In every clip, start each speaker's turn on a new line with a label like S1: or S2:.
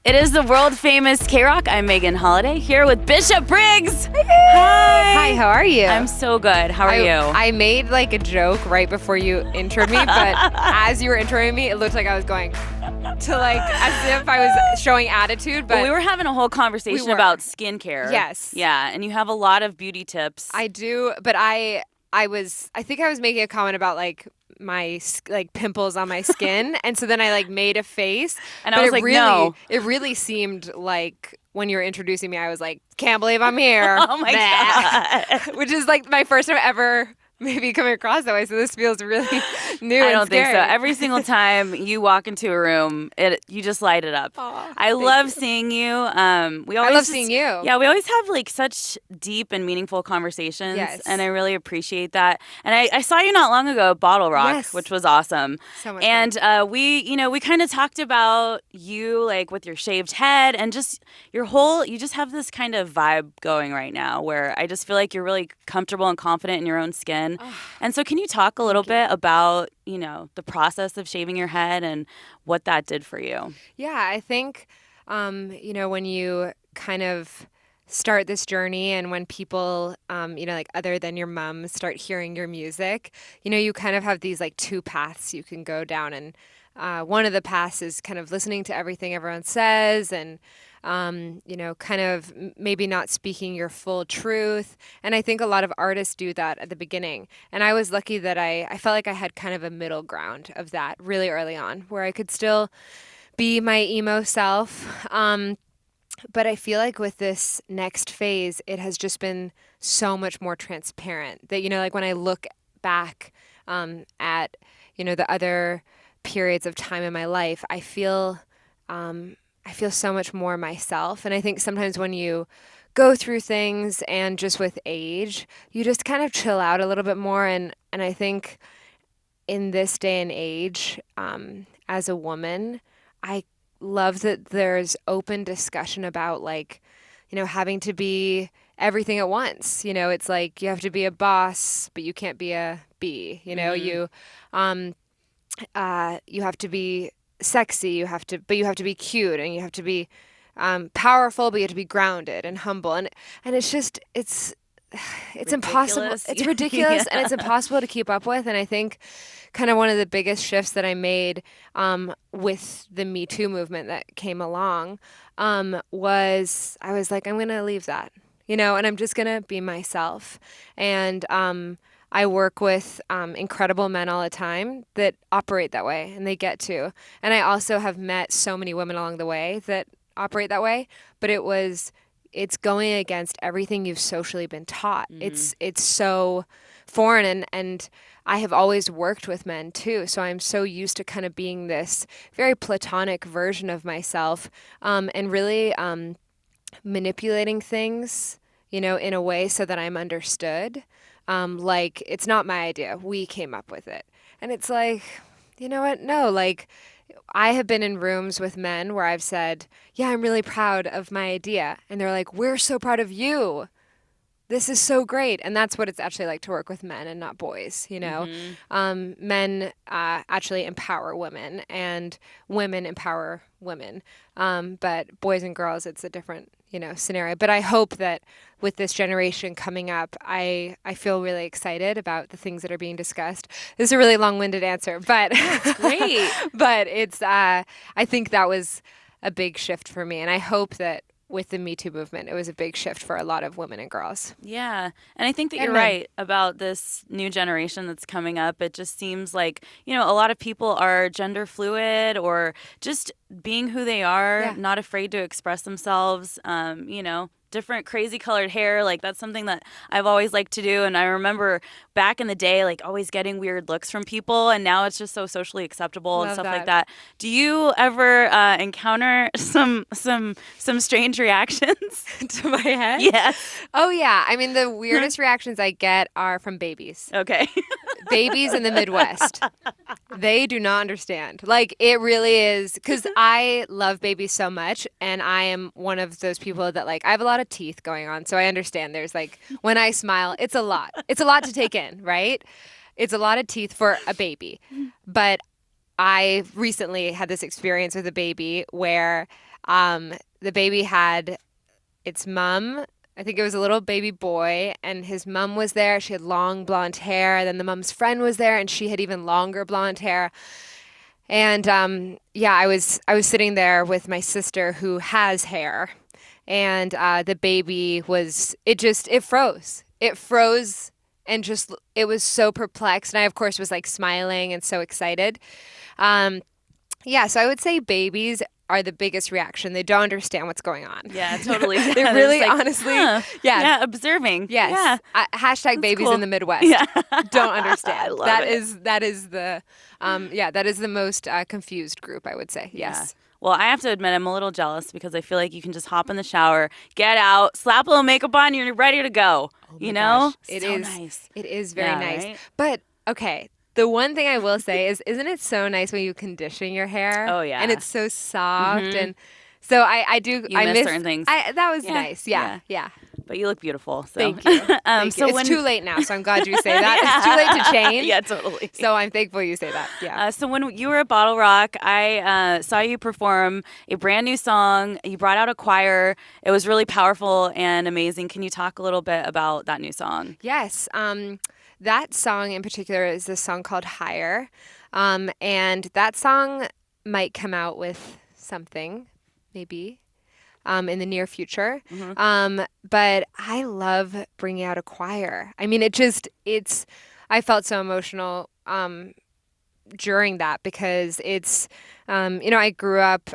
S1: It is the world famous KROQ. I'm Megan Holiday here with Bishop Briggs. Hi.
S2: Hi, how are you?
S1: I'm so good. How are you?
S2: I made like a joke right before you introed me, but as you were introing me, it looked like I was going to like as if I was showing attitude. But
S1: we were having a whole conversation about skincare.
S2: Yes.
S1: Yeah, and you have a lot of beauty tips.
S2: I do, but I think I was making a comment about like my pimples on my skin, and so then I like made a face,
S1: and I was like, no.
S2: It really seemed like when you were introducing me, I was like, can't believe I'm here.
S1: Oh my God.
S2: Which is like my first time ever maybe coming across that way, so this feels really new.
S1: I don't think
S2: scary.
S1: so. Every single time you walk into a room, you just light it up. I love seeing you.
S2: I love seeing you.
S1: Yeah, we always have like such deep and meaningful conversations, and I really appreciate that. And I saw you not long ago at Bottle Rock, which was awesome.
S2: So much
S1: and we kind of talked about you like with your shaved head and just you just have this kind of vibe going right now where I just feel like you're really comfortable and confident in your own skin. And so can you talk a little bit about, the process of shaving your head and what that did for you?
S2: Yeah, I think, when you kind of start this journey and when people, like other than your mom start hearing your music, you kind of have these like two paths you can go down. And one of the paths is kind of listening to everything everyone says and kind of maybe not speaking your full truth. And I think a lot of artists do that at the beginning. And I was lucky that I felt like I had kind of a middle ground of that really early on, where I could still be my emo self. But I feel like with this next phase, it has just been so much more transparent that, like when I look back at, the other periods of time in my life, I feel so much more myself. And I think sometimes when you go through things and just with age, you just kind of chill out a little bit more. And I think in this day and age, as a woman, I love that there's open discussion about like, having to be everything at once. It's like you have to be a boss, but you can't be a bee. You have to be sexy, you have to be cute, and you have to be powerful, but you have to be grounded and humble, and it's just it's impossible. It's ridiculous, and it's impossible to keep up with. And I think kind of one of the biggest shifts that I made with the Me Too movement that came along was I was like, I'm gonna leave that, and I'm just gonna be myself. And I work with incredible men all the time that operate that way, and they get to. And I also have met so many women along the way that operate that way, but it's going against everything you've socially been taught. Mm-hmm. It's so foreign, and I have always worked with men too, so I'm so used to kind of being this very platonic version of myself, and really manipulating things, in a way so that I'm understood. Like, it's not my idea. We came up with it. And it's like, you know what? No, like, I have been in rooms with men where I've said, yeah, I'm really proud of my idea. And they're like, we're so proud of you. This is so great. And that's what it's actually like to work with men and not boys, Mm-hmm. Men actually empower women, and women empower women. But boys and girls, it's a different, scenario. But I hope that with this generation coming up, I feel really excited about the things that are being discussed. This is a really long-winded answer, but
S1: that's great.
S2: But it's I think that was a big shift for me, and I hope that with the Me Too movement, it was a big shift for a lot of women and girls.
S1: Yeah. And I think that you're right about this new generation that's coming up. It just seems like, a lot of people are gender fluid or just being who they are, not afraid to express themselves, different crazy colored hair. Like, that's something that I've always liked to do. And I remember back in the day, like, always getting weird looks from people. And now it's just so socially acceptable and stuff like that. Do you ever encounter some strange reactions
S2: to my head?
S1: Yes.
S2: Oh, yeah. I mean, the weirdest reactions I get are from babies.
S1: Okay.
S2: Babies in the Midwest. They do not understand. Like, it really is, because I love babies so much, and I am one of those people that, like, I have a lot of teeth going on, so I understand there's, like, when I smile, it's a lot. It's a lot to take in, right? It's a lot of teeth for a baby. But I recently had this experience with a baby where The baby had its mom. I think it was a little baby boy, and his mom was there. She had long blonde hair. Then the mom's friend was there, and she had even longer blonde hair. And yeah, I was sitting there with my sister who has hair, and the baby was it froze. It froze and just it was so perplexed. And I of course was like smiling and so excited. Um, yeah, so I would say babies are the biggest reaction. They don't understand what's going on.
S1: Yeah, totally. Yeah,
S2: They're really like, honestly,
S1: yeah, yeah, observing.
S2: yes.
S1: Yeah,
S2: Hashtag
S1: that's
S2: babies
S1: cool.
S2: in the Midwest
S1: Yeah,
S2: don't understand.
S1: I love it.
S2: That is the yeah, that is the most confused group, I would say.
S1: Yeah.
S2: Yes.
S1: Well, I have to admit, I'm a little jealous because I feel like you can just hop in the shower, get out, slap a little makeup on, you're ready to go.
S2: Oh
S1: You
S2: my
S1: know?
S2: gosh, it
S1: So
S2: is.
S1: nice.
S2: It is very
S1: Yeah,
S2: nice.
S1: right?
S2: But okay, the one thing I will say is, isn't it so nice when you condition your hair
S1: Oh,
S2: and
S1: yeah.
S2: it's so soft
S1: Mm-hmm.
S2: and so I do
S1: You
S2: I
S1: miss
S2: miss
S1: certain things.
S2: that was
S1: Yeah,
S2: nice. Yeah,
S1: yeah.
S2: yeah.
S1: But you look beautiful. So.
S2: Thank you. Thank you.
S1: So
S2: It's
S1: when
S2: too late now, so I'm glad you say that. It's too late to change.
S1: Yeah, totally.
S2: So I'm thankful you say that. Yeah.
S1: So when you were at Bottle Rock, I saw you perform a brand new song. You brought out a choir. It was really powerful and amazing. Can you talk a little bit about that new song?
S2: Yes. That song in particular is a song called Higher. And that song might come out with something, maybe, in the near future. But I love bringing out a choir. I mean, I felt so emotional during that because I grew up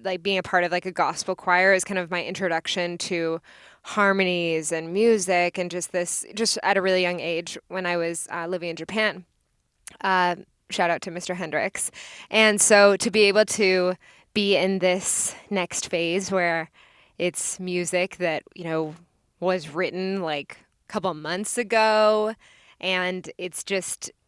S2: like being a part of like a gospel choir is kind of my introduction to harmonies and music and just at a really young age when I was living in Japan. Uh, Shout out to Mr. Hendricks. And so to be able to be in this next phase where it's music that, was written like a couple months ago and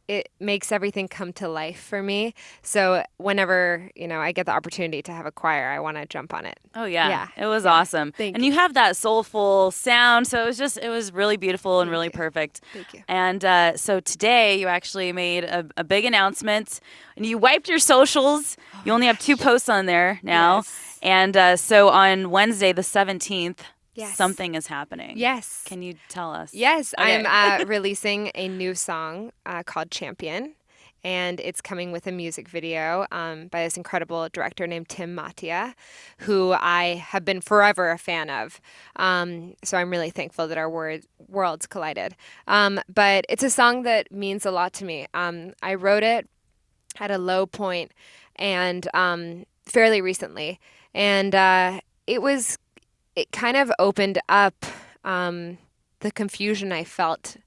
S2: it makes everything come to life for me. So whenever, I get the opportunity to have a choir, I want to jump on it.
S1: Oh yeah,
S2: Yeah.
S1: it was
S2: Yeah.
S1: awesome.
S2: Thank
S1: And you have that soulful sound, so it was really beautiful and
S2: Thank
S1: really
S2: you.
S1: perfect.
S2: Thank you.
S1: And so today you actually made a big announcement, and you wiped your socials. You only have 2 posts on there now,
S2: Yes.
S1: and so on Wednesday the 17th,
S2: Yes.
S1: something is happening.
S2: Yes.
S1: Can you tell us?
S2: Yes,
S1: Okay.
S2: I'm releasing a new song called Champion, and it's coming with a music video by this incredible director named Tim Mattia, who I have been forever a fan of. So I'm really thankful that our worlds collided. But it's a song that means a lot to me. I wrote it at a low point and fairly recently, and it kind of opened up the confusion I felt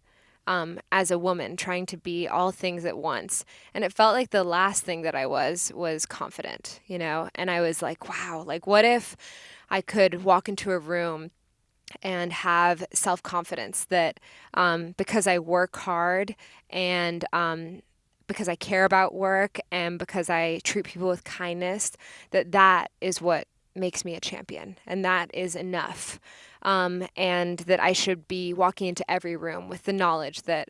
S2: as a woman trying to be all things at once. And it felt like the last thing that I was confident, And I was like, wow, like what if I could walk into a room and have self-confidence that because I work hard and because I care about work and because I treat people with kindness, that is what makes me a champion, and that is enough. And that I should be walking into every room with the knowledge that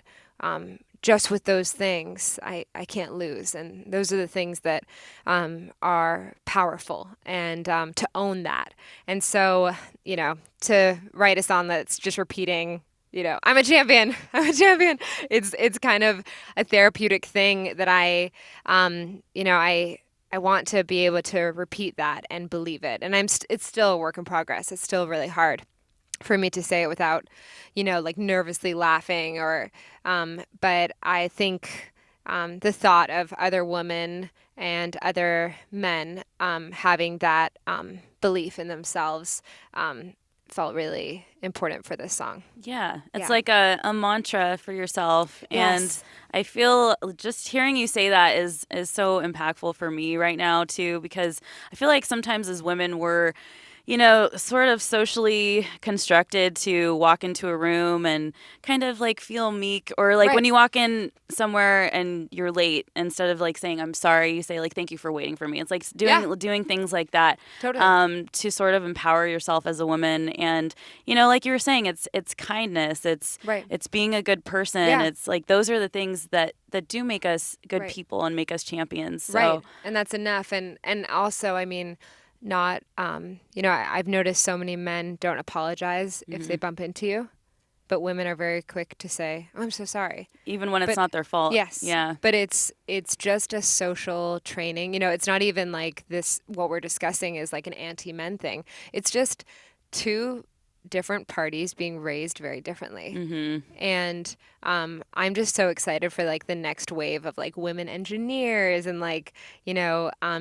S2: just with those things, I can't lose. And those are the things that are powerful, and to own that. And so, to write a song that's just repeating, I'm a champion. I'm a champion. It's kind of a therapeutic thing that I want to be able to repeat that and believe it. And it's still a work in progress. It's still really hard for me to say it without, like nervously laughing but I think the thought of other women and other men having that belief in themselves felt really important for this song.
S1: Yeah, it's
S2: Yeah.
S1: like a mantra for yourself.
S2: Yes.
S1: And I feel just hearing you say that is so impactful for me right now too, because I feel like sometimes as women sort of socially constructed to walk into a room and kind of like feel meek, or like when you walk in somewhere and you're late, instead of like saying I'm sorry, you say like thank you for waiting for me. It's like doing things like that, to sort of empower yourself as a woman. And like you were saying, it's kindness, it's being a good person. It's like those are the things that do make us good people and make us champions. So.
S2: And that's enough. And also, I mean, not, I've noticed so many men don't apologize if they bump into you, but women are very quick to say, oh, I'm so sorry.
S1: Even when it's not their fault.
S2: Yes.
S1: Yeah.
S2: But it's just a social training. It's not even like this, what we're discussing is like an anti-men thing. It's just two different parties being raised very differently. And I'm just so excited for like the next wave of like women engineers, and like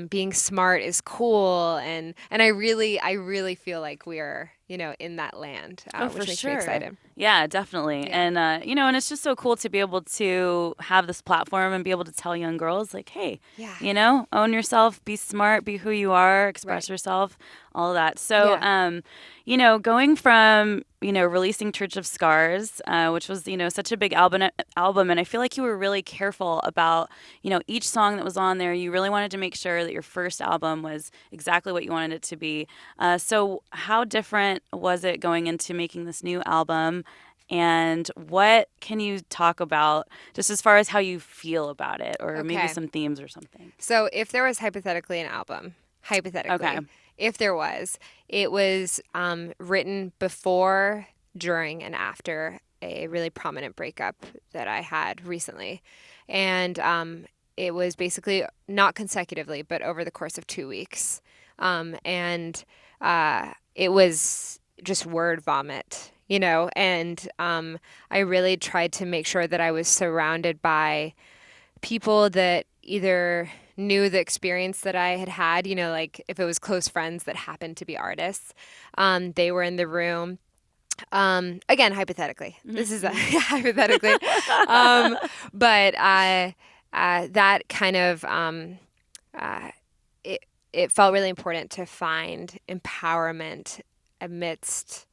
S2: being smart is cool, and I really feel like we are in that land, which makes me excited.
S1: Yeah, definitely. And and it's just so cool to be able to have this platform and be able to tell young girls like, hey, own yourself, be smart, be who you are, express yourself, all of that. So going from releasing Church of Scars, which was such a big album, and I feel like you were really careful about each song that was on there. You really wanted to make sure that your first album was exactly what you wanted it to be. So how different was it going into making this new album, and what can you talk about just as far as how you feel about it, or maybe some themes or something?
S2: So if there was hypothetically an album, if there was, it was written before, during, and after a really prominent breakup that I had recently. And it was basically not consecutively, but over the course of 2 weeks. And it was just word vomit, and I really tried to make sure that I was surrounded by people that either knew the experience that I had, like if it was close friends that happened to be artists, they were in the room. Again, hypothetically, this is hypothetically, but that kind of, it felt really important to find empowerment amidst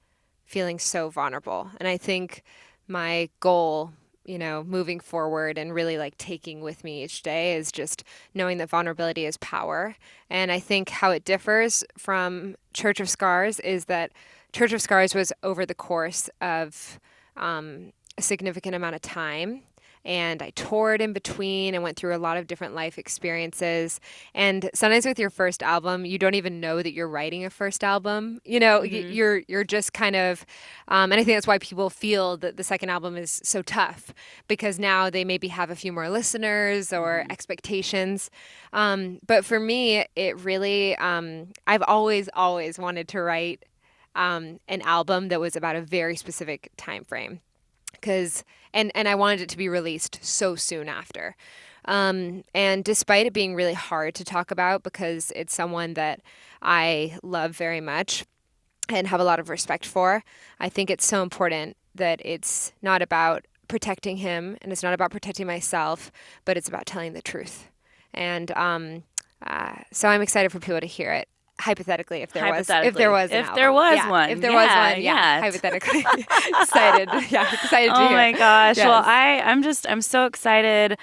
S2: feeling so vulnerable. And I think my goal, moving forward and really like taking with me each day is just knowing that vulnerability is power. And I think how it differs from Church of Scars is that Church of Scars was over the course of a significant amount of time. And I toured in between and went through a lot of different life experiences. And sometimes with your first album, you don't even know that you're writing a first album. You're just kind of, and I think that's why people feel that the second album is so tough, because now they maybe have a few more listeners or expectations. But for me, it really, I've always wanted to write an album that was about a very specific time frame. And I wanted it to be released so soon after. And despite it being really hard to talk about, because it's someone that I love very much and have a lot of respect for, I think it's so important that it's not about protecting him and it's not about protecting myself, but it's about telling the truth. And so I'm excited for people to hear it. Hypothetically, if there was one, hypothetically, excited to
S1: oh
S2: hear.
S1: My gosh! Yes. Well, I'm so excited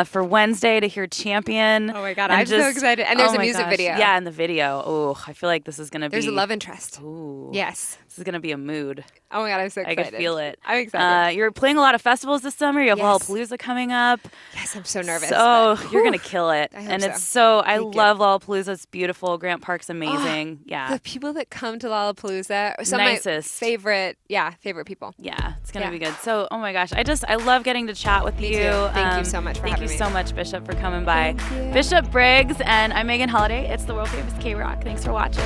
S1: for Wednesday to hear Champion.
S2: Oh my God, I'm so excited! And there's a music video.
S1: Yeah, in the video. Oh, I feel like this is gonna be.
S2: There's a love interest.
S1: Ooh,
S2: yes,
S1: this is gonna be a mood.
S2: Oh my God, I'm so excited!
S1: I can feel it.
S2: I'm excited.
S1: You're playing a lot of festivals this summer. You have Lollapalooza coming up.
S2: Yes, I'm so nervous.
S1: So you're gonna kill it,
S2: and
S1: it's so. I love Lollapalooza. It's beautiful. Grant Park's amazing. Yeah.
S2: The people that come to Lollapalooza are some of my favorite people.
S1: Yeah, it's going to be good. So, oh my gosh, I love getting to chat with you.
S2: Thank you so much for having me.
S1: Thank you so much, Bishop, for coming by. Bishop Briggs, and I'm Megan Holiday. It's the world famous KROQ. Thanks for watching.